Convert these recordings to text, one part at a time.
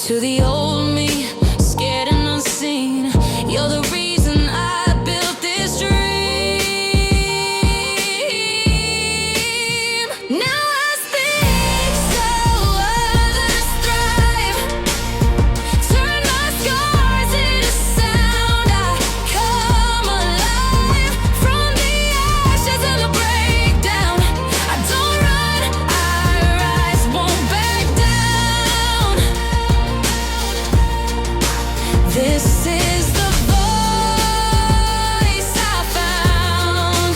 To the old me, scared and unseen, you're the reason I built this dream. Now I speak so others thrive. Turn my scars into sound. I come alive from the ashes and the breakdown. I don't run, I rise, won't back down. This is the voice I found.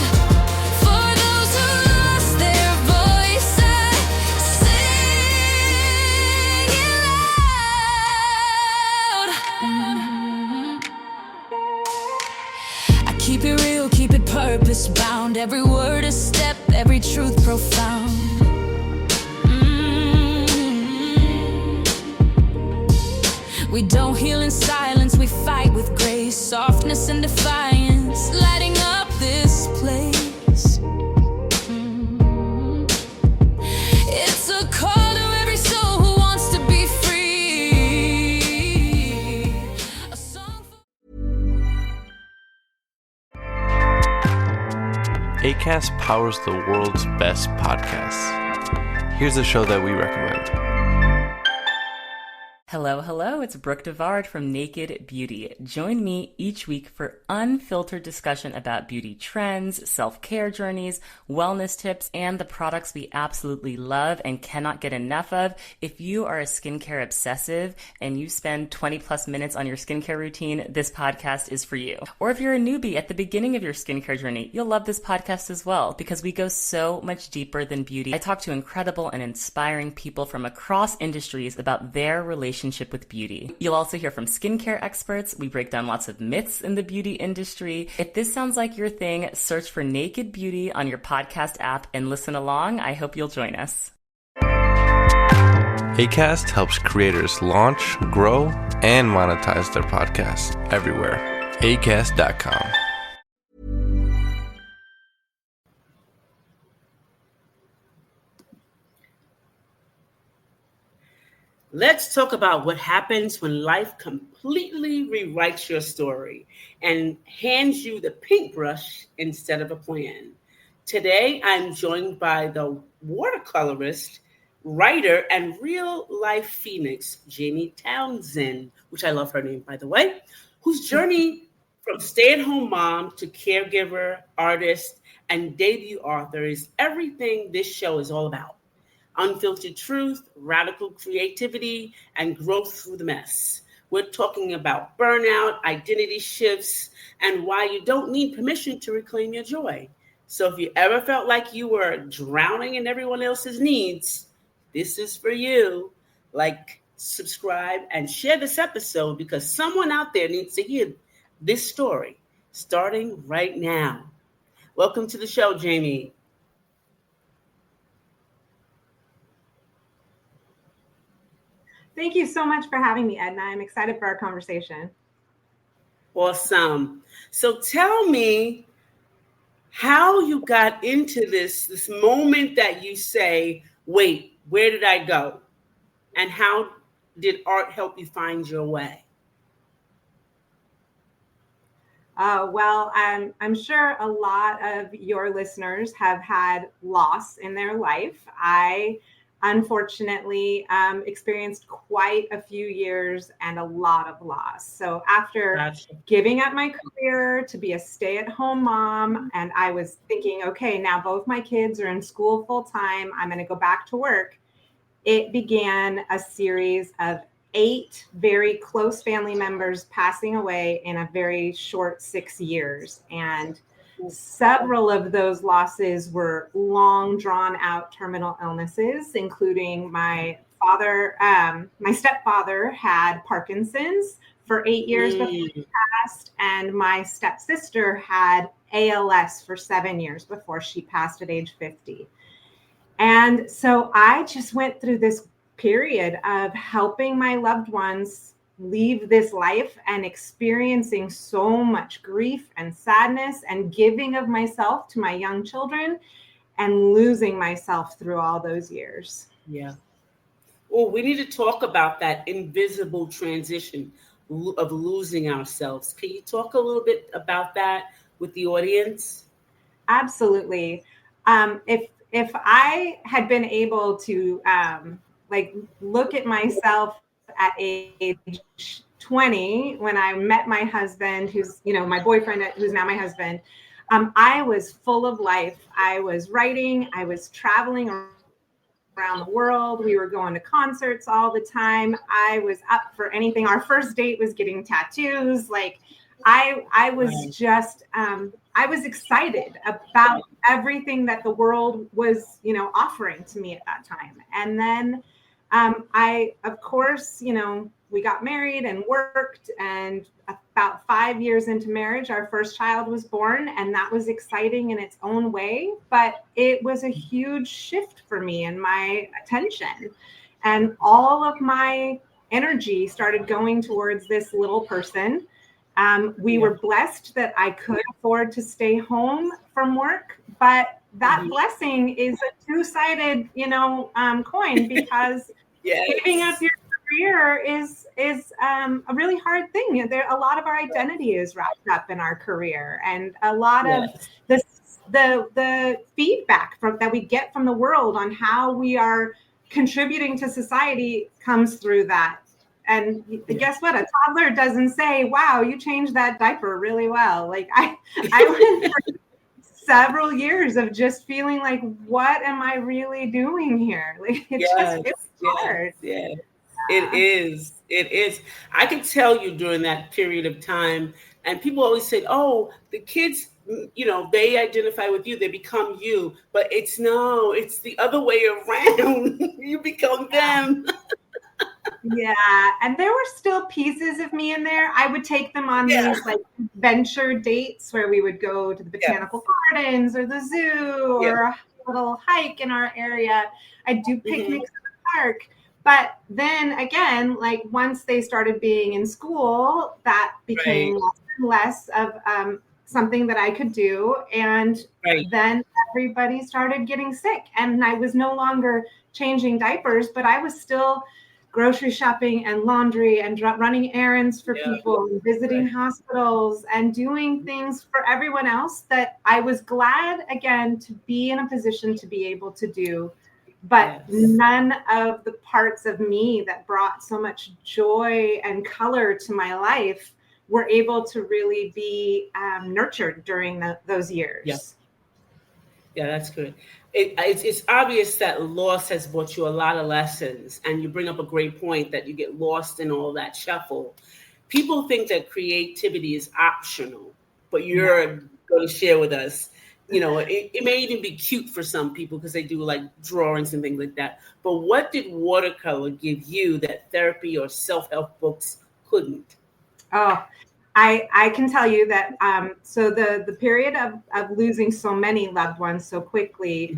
For those who lost their voice, I sing it loud. I keep it real, keep it purpose bound. Every word a step, every truth profound. We don't heal in silence, we fight with grace, softness and defiance, lighting up this place. It's a call to every soul who wants to be free. A song for Acast powers the world's best podcasts. Here's a show that we recommend. Hello, it's Brooke Devard from Naked Beauty. Join me each week for unfiltered discussion about beauty trends, self-care journeys, wellness tips, and the products we absolutely love and cannot get enough of. If you are a skincare obsessive and you spend 20 plus minutes on your skincare routine, this podcast is for you. Or if you're a newbie at the beginning of your skincare journey, you'll love this podcast as well because we go so much deeper than beauty. I talk to incredible and inspiring people from across industries about their relationship with beauty. You'll also hear from skincare experts. We break down lots of myths in the beauty industry. If this sounds like your thing, search for Naked Beauty on your podcast app and listen along. I hope you'll join us. Acast helps creators launch, grow, and monetize their podcasts everywhere. Acast.com. Let's talk about what happens when life completely rewrites your story and hands you the paintbrush instead of a plan. Today, I'm joined by the watercolorist, writer, and real-life phoenix, Jaime Townzen, which I love her name, by the way, whose journey from stay-at-home mom to caregiver, artist, and debut author is everything this show is all about. Unfiltered truth, radical creativity, and growth through the mess. We're talking about burnout, identity shifts, and why you don't need permission to reclaim your joy. So if you ever felt like you were drowning in everyone else's needs, this is for you. Like, subscribe, and share this episode because someone out there needs to hear this story starting right now. Welcome to the show, Jaime. Thank you so much for having me, Edna. I'm excited for our conversation. Awesome. So tell me how you got into this moment that you say, wait, where did I go? And how did art help you find your way? I'm sure a lot of your listeners have had loss in their life. I unfortunately experienced quite a few years and a lot of loss. So after giving up my career to be a stay-at-home mom, and I was thinking, okay, now both my kids are in school full-time, I'm going to go back to work. It began a series of 8 very close family members passing away in a very short 6 years. And several of those losses were long drawn out terminal illnesses, including my father. My stepfather had Parkinson's for 8 years before he passed, and my stepsister had ALS for 7 years before she passed at age 50. And so I just went through this period of helping my loved ones leave this life and experiencing so much grief and sadness and giving of myself to my young children and losing myself through all those years. Yeah. Well, we need to talk about that invisible transition of losing ourselves. Can you talk a little bit about that with the audience? Absolutely. If I had been able to like look at myself at age 20 when I met my husband, who's my boyfriend, who's now my husband, I was full of life. I was writing. I was traveling around the world. We were going to concerts all the time. I was up for anything. Our first date was getting tattoos. Like I was just I was excited about everything that the world was, offering to me at that time. And then I, of course, we got married and worked, and about 5 years into marriage, our first child was born, and that was exciting in its own way. But it was a huge shift for me and my attention, and all of my energy started going towards this little person. We were blessed that I could afford to stay home from work, but that blessing is a two-sided, coin, because giving up your career is a really hard thing. A lot of our identity is wrapped up in our career, and a lot of the feedback that we get from the world on how we are contributing to society comes through that. And guess what? A toddler doesn't say, "Wow, you changed that diaper really well." Like I went through several years of just feeling like, what am I really doing here? Like it's hard. Yes. It is. It is. I can tell you during that period of time, and people always say, "Oh, the kids, they identify with you, they become you." But it's the other way around. You become them. Yeah, and there were still pieces of me in there. I would take them on these like adventure dates where we would go to the botanical gardens or the zoo or a little hike in our area. I'd do picnics in the park. But then again, like once they started being in school, that became less and less of something that I could do. And then everybody started getting sick, and I was no longer changing diapers, but I was still grocery shopping and laundry and running errands for people and visiting hospitals and doing things for everyone else that I was glad, again, to be in a position to be able to do. But none of the parts of me that brought so much joy and color to my life were able to really be nurtured during those years. Yeah, that's good. It's obvious that loss has brought you a lot of lessons, and you bring up a great point that you get lost in all that shuffle. People think that creativity is optional, but you're going to share with us, it may even be cute for some people because they do like drawings and things like that. But what did watercolor give you that therapy or self-help books couldn't? Oh, I can tell you that so the period of losing so many loved ones so quickly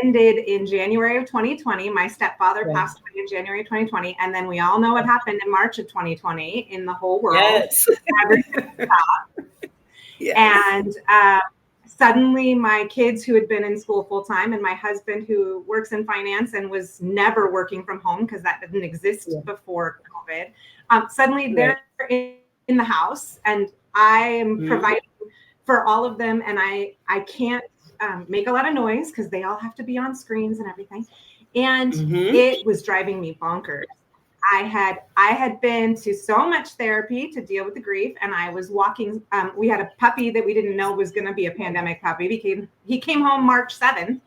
ended in January of 2020. My stepfather passed away in January of 2020, and then we all know what happened in March of 2020 in the whole world. Everything stopped. And suddenly my kids, who had been in school full time, and my husband, who works in finance and was never working from home because that didn't exist before COVID, suddenly they're in the house, and I am providing for all of them, and I can't make a lot of noise because they all have to be on screens and everything, and it was driving me bonkers. I had been to so much therapy to deal with the grief, and I was walking. We had a puppy that we didn't know was going to be a pandemic puppy. He came home March 7th,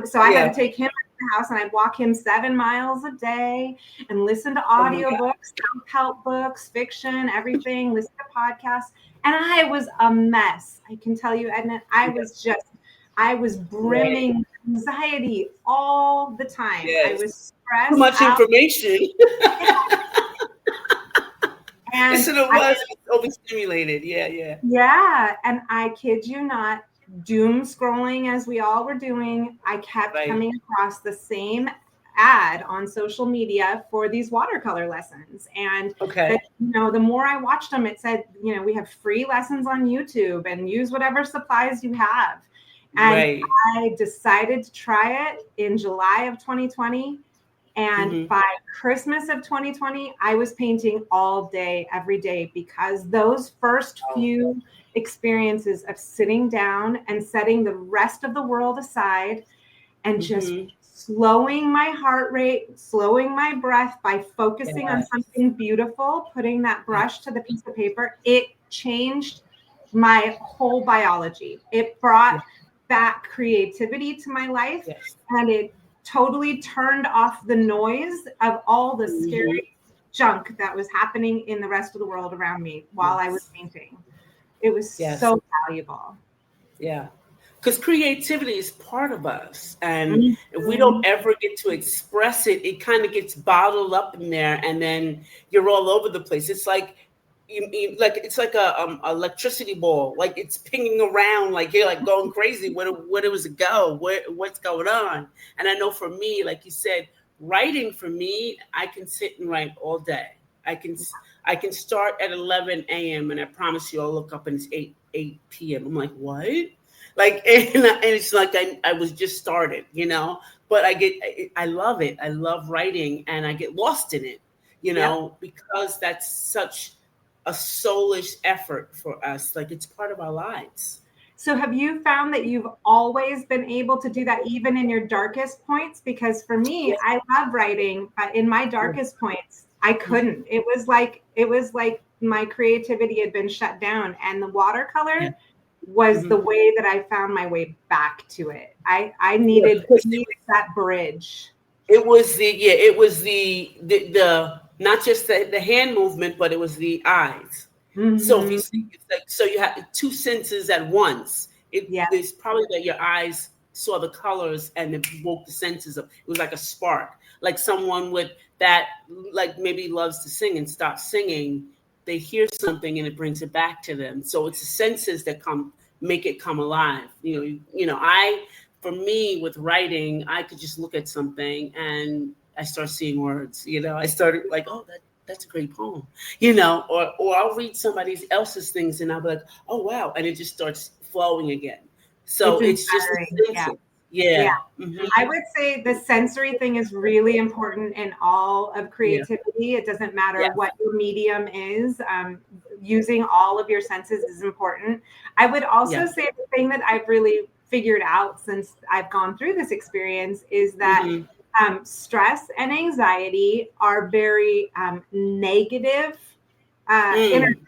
so I had to take him out of the house, and I'd walk him 7 miles a day and listen to audiobooks, self-help books, fiction, everything, listen to podcasts. And I was a mess. I can tell you, Edna, I was brimming with anxiety all the time. I was stressed. Too much information. And it was overstimulated. Yeah. And I kid you not, doom scrolling as we all were doing, I kept coming across the same ad on social media for these watercolor lessons. And the more I watched them, it said, we have free lessons on YouTube and use whatever supplies you have. And I decided to try it in July of 2020. And by Christmas of 2020, I was painting all day, every day, because those first few experiences of sitting down and setting the rest of the world aside and just slowing my heart rate, slowing my breath by focusing on something beautiful, putting that brush to the piece of paper, it changed my whole biology. It brought back creativity to my life, and it totally turned off the noise of all the scary junk that was happening in the rest of the world around me while I was painting. It was so valuable. Yeah. Because creativity is part of us. And if we don't ever get to express it, it kind of gets bottled up in there. And then you're all over the place. It's like, it's like a electricity ball. Like it's pinging around. Like you're like going crazy. Where does it go? What's going on? And I know for me, like you said, writing for me, I can sit and write all day. I can start at 11 a.m. and I promise you I'll look up and it's 8 p.m. I'm like, what? Like, and it's like I was just started, you know, but I love it. I love writing and I get lost in it, you know, because that's such a soulish effort for us. Like it's part of our lives. So have you found that you've always been able to do that even in your darkest points? Because for me, I love writing, but in my darkest points, I couldn't. It was like my creativity had been shut down, and the watercolor was the way that I found my way back to it. I needed that bridge. It was the not just the hand movement, but it was the eyes. So if you see, it's like, so you have two senses at once. It's probably that your eyes saw the colors and it woke the senses up. It was like a spark, like someone with that, like maybe loves to sing and stops singing. They hear something and it brings it back to them. So it's the senses that make it come alive. For me with writing, I could just look at something and I start seeing words. I started like, oh, that's a great poem, or I'll read somebody else's things and I'll be like, oh, wow. And it just starts flowing again. So it's just I would say the sensory thing is really important in all of creativity. It doesn't matter what your medium is. Using all of your senses is important. I would also say the thing that I've really figured out since I've gone through this experience is that stress and anxiety are very negative energies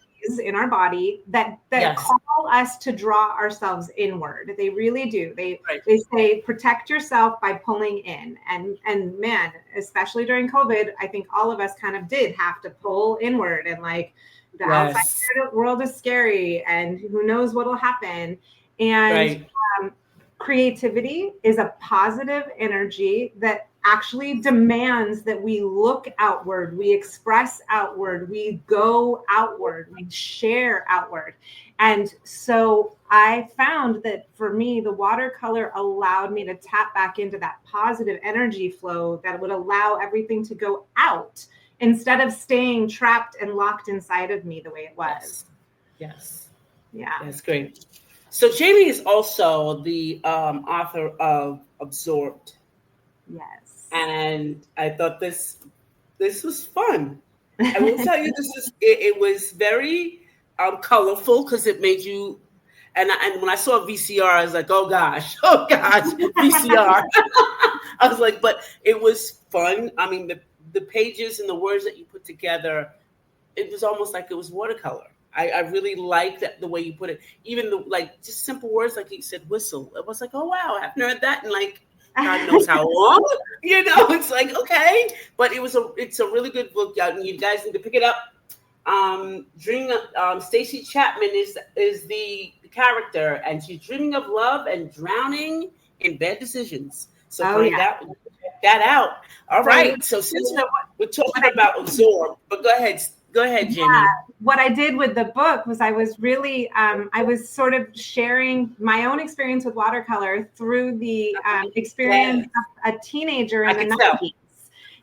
in our body that call us to draw ourselves inward. They really do. They say protect yourself by pulling in. And man, especially during COVID, I think all of us kind of did have to pull inward, and like the outside world is scary and who knows what'll happen. And creativity is a positive energy that actually demands that we look outward, we express outward, we go outward, we share outward. And so I found that for me, the watercolor allowed me to tap back into that positive energy flow that would allow everything to go out instead of staying trapped and locked inside of me the way it was. Yes. Yeah. That's great. So Jaime is also the author of Absorbed. Yes. And I thought this was fun. I will tell you, it was very colorful because it made you. And when I saw VCR, I was like, oh gosh, VCR. I was like, but it was fun. I mean, the pages and the words that you put together, it was almost like it was watercolor. I really like the way you put it. Even just simple words like you said, whistle. It was like, oh wow, I haven't heard that in like God knows how long. It's like, okay. But it's a really good book, and you guys need to pick it up. Stacey Chapman is the character, and she's dreaming of love and drowning in bad decisions. So find that out. All right. So since we're talking about Absorb, but go ahead, Jaime. What I did with the book was I was really, I was sort of sharing my own experience with watercolor through the experience of a teenager in the 90s.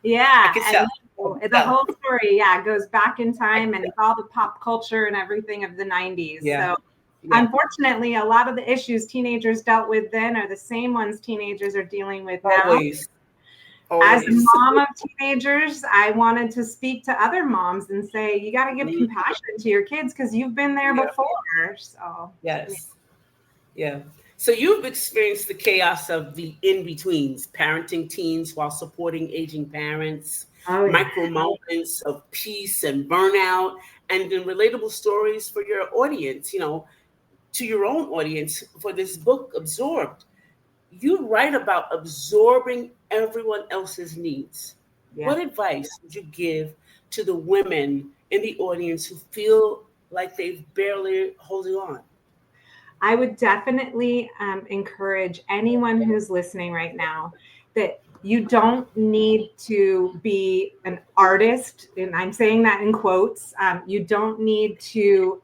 Yeah. The whole story, goes back in time, and it's all the pop culture and everything of the 90s. Yeah. So unfortunately, a lot of the issues teenagers dealt with then are the same ones teenagers are dealing with now. As a Always. mom of teenagers, I wanted to speak to other moms and say, you got to give compassion to your kids because you've been there before. So, Yes. Yeah. So you've experienced the chaos of the in-betweens, parenting teens while supporting aging parents, oh, yeah. micro moments of peace and burnout, and then relatable stories for your audience, to your own audience for this book, Absorbed. You write about absorbing everyone else's needs. Yeah. What advice would you give to the women in the audience who feel like they've barely holding on? I would definitely encourage anyone who's listening right now that you don't need to be an artist, and I'm saying that in quotes. You don't need to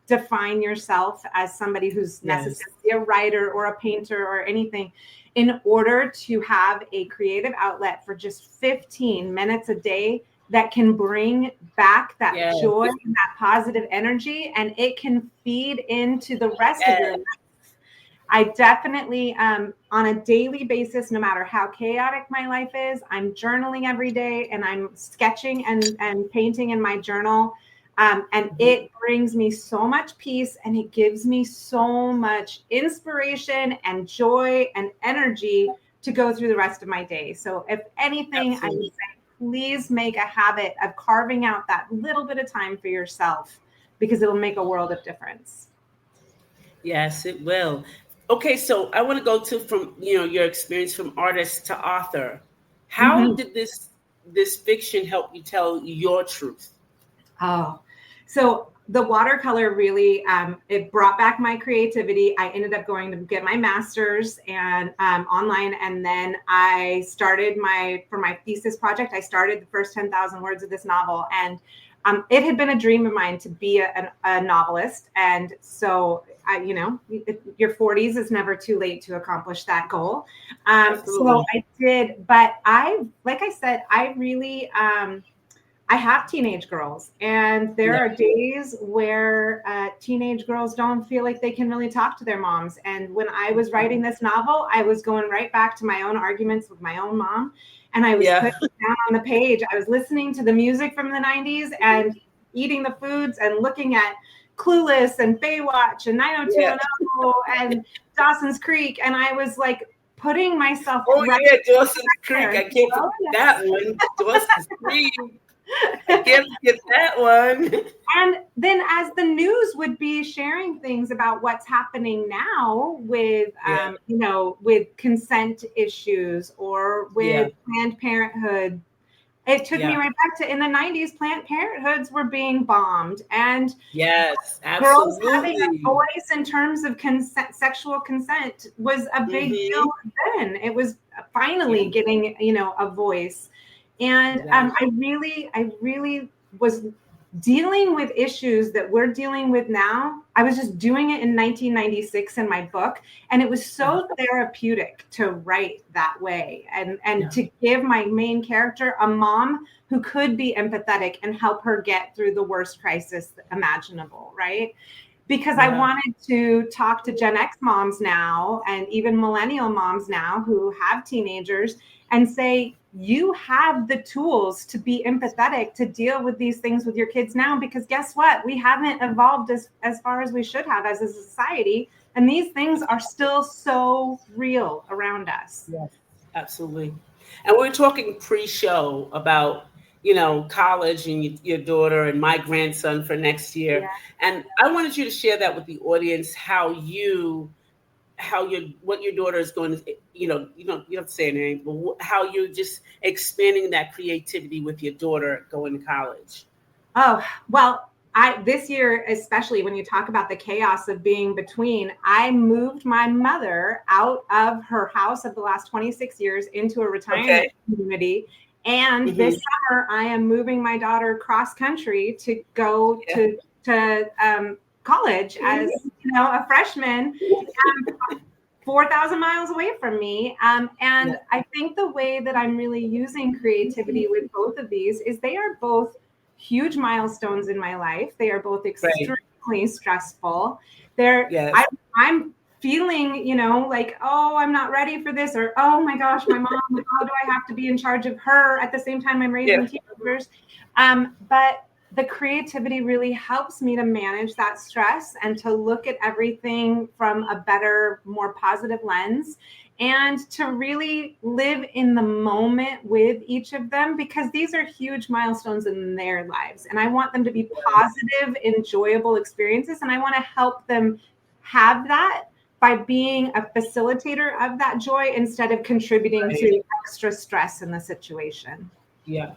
define yourself as somebody who's necessarily a writer or a painter or anything in order to have a creative outlet for just 15 minutes a day that can bring back that joy and that positive energy, and it can feed into the rest of your life. I definitely, on a daily basis, no matter how chaotic my life is, I'm journaling every day and I'm sketching and painting in my journal. And it brings me so much peace and it gives me so much inspiration and joy and energy to go through the rest of my day. So if anything, I would say, please make a habit of carving out that little bit of time for yourself because it'll make a world of difference. Yes, it will. Okay, so I want to go to from your experience from artist to author. How did this fiction help you tell your truth? Oh, so the watercolor really it brought back my creativity. I ended up going to get my master's and online, and then I started for my thesis project. I started the first 10,000 words of this novel, and it had been a dream of mine to be a novelist. And so, your 40s is never too late to accomplish that goal. So I did, but like I said, I really, I have teenage girls, and there are days where teenage girls don't feel like they can really talk to their moms. And when I was writing this novel, I was going right back to my own arguments with my own mom. And I was putting it down on the page. I was listening to the music from the 90s and eating the foods and looking at Clueless and Baywatch and 90210 and Dawson's Creek. And I was like putting myself. Dawson's Creek. I can't forget that one. Dawson's Creek. I can't forget that one. And then as the news would be sharing things about what's happening now with, with consent issues or with Planned Parenthood, it took me right back to in the 90s, Planned Parenthoods were being bombed. And girls having a voice in terms of consent, sexual consent was a big deal then. It was finally getting, a voice. And I really was dealing with issues that we're dealing with now. I was just doing it in 1996 in my book. And it was so therapeutic to write that way and to give my main character a mom who could be empathetic and help her get through the worst crisis imaginable, right? Because I wanted to talk to Gen X moms now and even millennial moms now who have teenagers and say, you have the tools to be empathetic, to deal with these things with your kids now, because guess what? We haven't evolved as far as we should have as a society. And these things are still so real around us. Yes, absolutely. And we're talking pre-show about, college and your daughter and my grandson for next year. Yeah. And I wanted you to share that with the audience, what your daughter is going to, you don't have to say anything, but how you're just expanding that creativity with your daughter going to college. Oh, well, this year, especially when you talk about the chaos of being between, I moved my mother out of her house of the last 26 years into a retirement community. And this summer, I am moving my daughter cross country to go to college as a freshman, 4,000 miles away from me. And I think the way that I'm really using creativity with both of these is they are both huge milestones in my life. They are both extremely stressful. I'm feeling, like, oh, I'm not ready for this, or oh my gosh, my mom, how do I have to be in charge of her at the same time I'm raising teenagers? But the creativity really helps me to manage that stress and to look at everything from a better, more positive lens, and to really live in the moment with each of them, because these are huge milestones in their lives. And I want them to be positive, enjoyable experiences. And I want to help them have that by being a facilitator of that joy instead of contributing to extra stress in the situation. Yeah.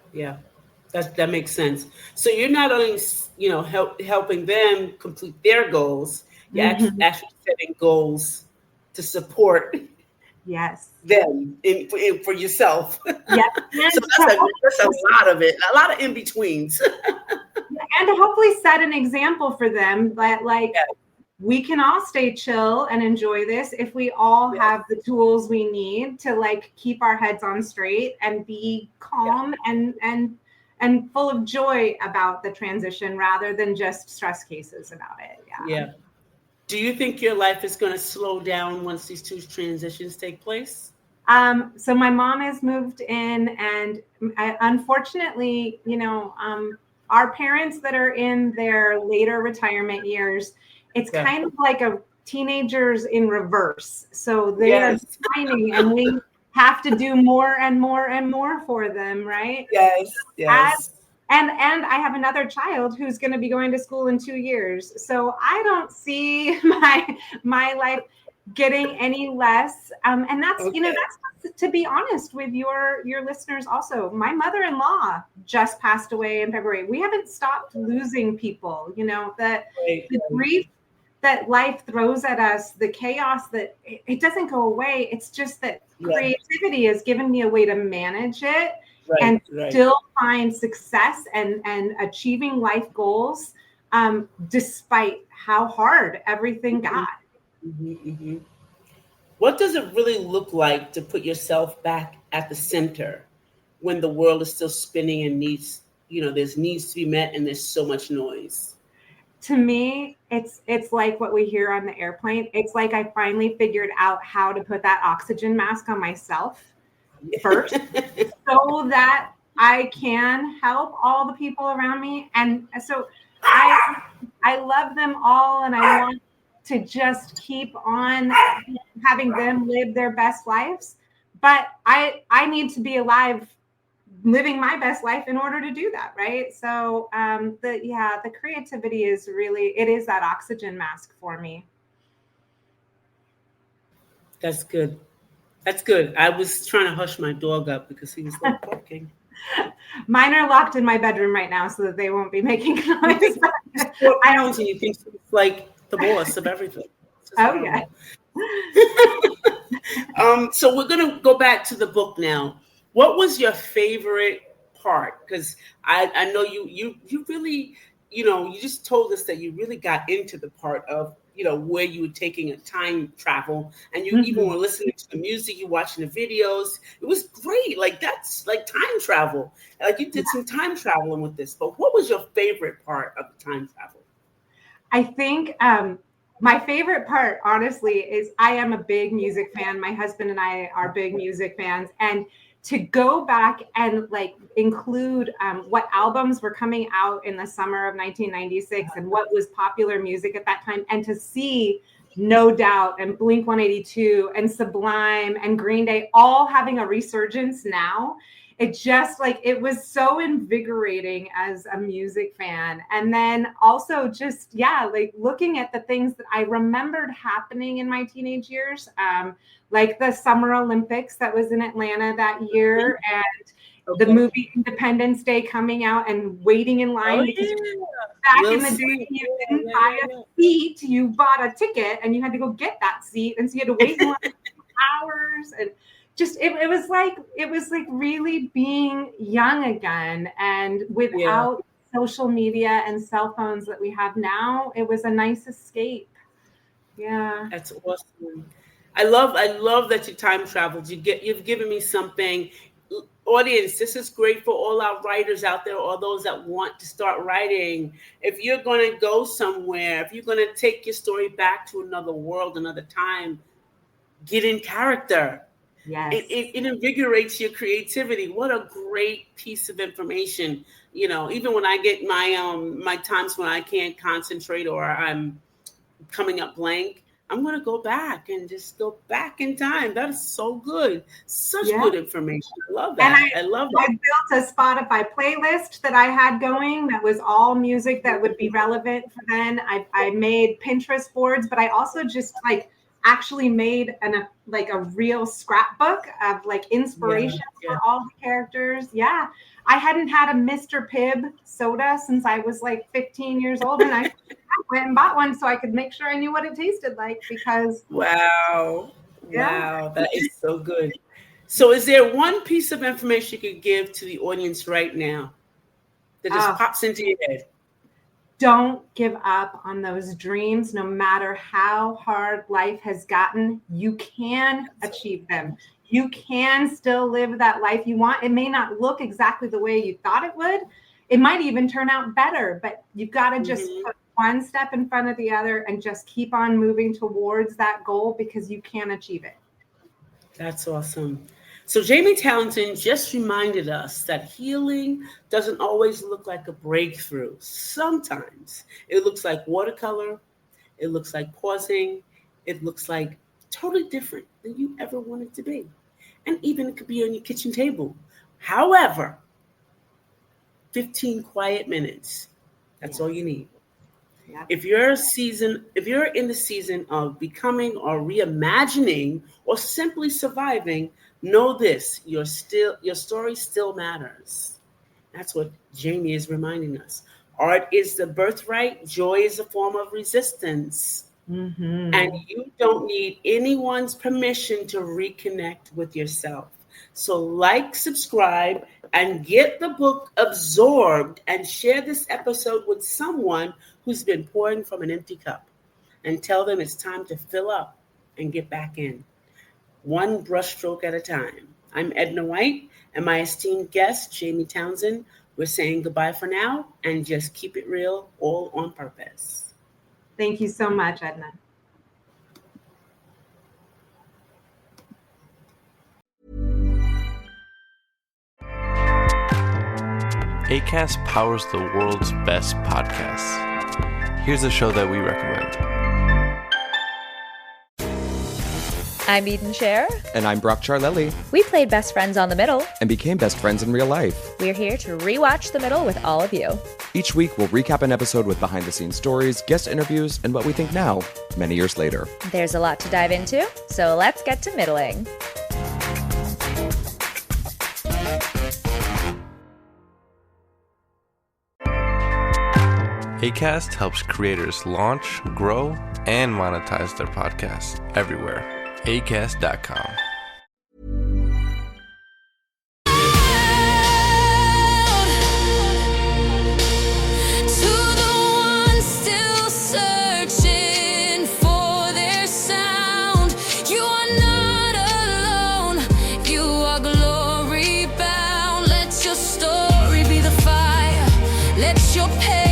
That makes sense. So you're not only, helping them complete their goals, you're actually setting goals to support them for yourself. Yes. So that's a lot of it, a lot of in-betweens. And to hopefully set an example for them that, like, we can all stay chill and enjoy this if we all have the tools we need to, like, keep our heads on straight and be calm and full of joy about the transition rather than just stress cases about it. Yeah. Do you think your life is going to slow down once these two transitions take place? So my mom has moved in, and unfortunately, our parents that are in their later retirement years, it's kind of like a teenagers in reverse. So they are declining, and we have to do more and more and more for them, right? Yes. And I have another child who's going to be going to school in 2 years. So I don't see my life getting any less. And that's, that's to be honest with your listeners also. My mother-in-law just passed away in February. We haven't stopped losing people, the grief that life throws at us, the chaos that it doesn't go away. It's just that creativity has given me a way to manage it and still find success and achieving life goals, despite how hard everything got. What does it really look like to put yourself back at the center when the world is still spinning and there's needs to be met and there's so much noise? To me, it's like what we hear on the airplane. It's like I finally figured out how to put that oxygen mask on myself first so that I can help all the people around me. And so I love them all, and I want to just keep on having them live their best lives. But I need to be alive living my best life in order to do that, right? So the creativity is that oxygen mask for me. That's good. I was trying to hush my dog up because he was like barking. Mine are locked in my bedroom right now so that they won't be making noise. I don't see you think she's like the boss of everything. Okay. So we're gonna go back to the book now. What was your favorite part? Because I know you really, you just told us that you really got into the part of, where you were taking a time travel, and you even were listening to the music, you watching the videos. It was great. Like, that's like time travel. Like, you did some time traveling with this. But what was your favorite part of the time travel? I think my favorite part, honestly, is I am a big music fan. My husband and I are big music fans. And to go back and like include what albums were coming out in the summer of 1996 and what was popular music at that time, and to see No Doubt and Blink-182 and Sublime and Green Day all having a resurgence now, it just it was so invigorating as a music fan. And then also just, looking at the things that I remembered happening in my teenage years, like the Summer Olympics that was in Atlanta that year, and the movie Independence Day coming out and waiting in line because back in the day you didn't buy a seat, you bought a ticket and you had to go get that seat, and so you had to wait in line for hours. And just it was like really being young again, and without social media and cell phones that we have now, it was a nice escape. Yeah, that's awesome. I love that you time traveled. You've given me something audience, this is great for all our writers out there, or those that want to start writing. If you're going to go somewhere, if you're going to take your story back to another world, another time, get in character. Yes. It invigorates your creativity. What a great piece of information. You know, even when I get my times when I can't concentrate or I'm coming up blank, I'm going to go back and just go back in time. That is so good. Such good information. I love that. And I love that. I built a Spotify playlist that I had going that was all music that would be relevant for then. I made Pinterest boards, but I also just actually made a real scrapbook of inspiration for all the characters. Yeah. I hadn't had a Mr. Pibb soda since I was 15 years old, and I went and bought one so I could make sure I knew what it tasted like because wow, that is so good. So is there one piece of information you could give to the audience right now that just pops into your head? Don't give up on those dreams. No matter how hard life has gotten, you can achieve them. You can still live that life you want. It may not look exactly the way you thought it would. It might even turn out better, but you've got to just put one step in front of the other and just keep on moving towards that goal because you can achieve it. That's awesome. So Jaime Townzen just reminded us that healing doesn't always look like a breakthrough. Sometimes it looks like watercolor. It looks like pausing. It looks like totally different than you ever wanted to be. And even it could be on your kitchen table. However, 15 quiet minutes, that's all you need. Yep. If you're in the season of becoming or reimagining or simply surviving, know this, your story still matters. That's what Jaime is reminding us. Art is the birthright, joy is a form of resistance. Mm-hmm. And you don't need anyone's permission to reconnect with yourself. So subscribe, and get the book absorbed, and share this episode with someone who's been pouring from an empty cup, and tell them it's time to fill up and get back in. One brushstroke at a time. I'm Edna White, and my esteemed guest, Jaime Townzen. We're saying goodbye for now, and just keep it real, all on purpose. Thank you so much, Edna. Acast powers the world's best podcasts. Here's a show that we recommend. I'm Eden Cher. And I'm Brock Charlelli. We played best friends on The Middle. And became best friends in real life. We're here to rewatch The Middle with all of you. Each week, we'll recap an episode with behind-the-scenes stories, guest interviews, and what we think now, many years later. There's a lot to dive into, so let's get to middling. Acast helps creators launch, grow, and monetize their podcasts everywhere. Acast.com. Let your pain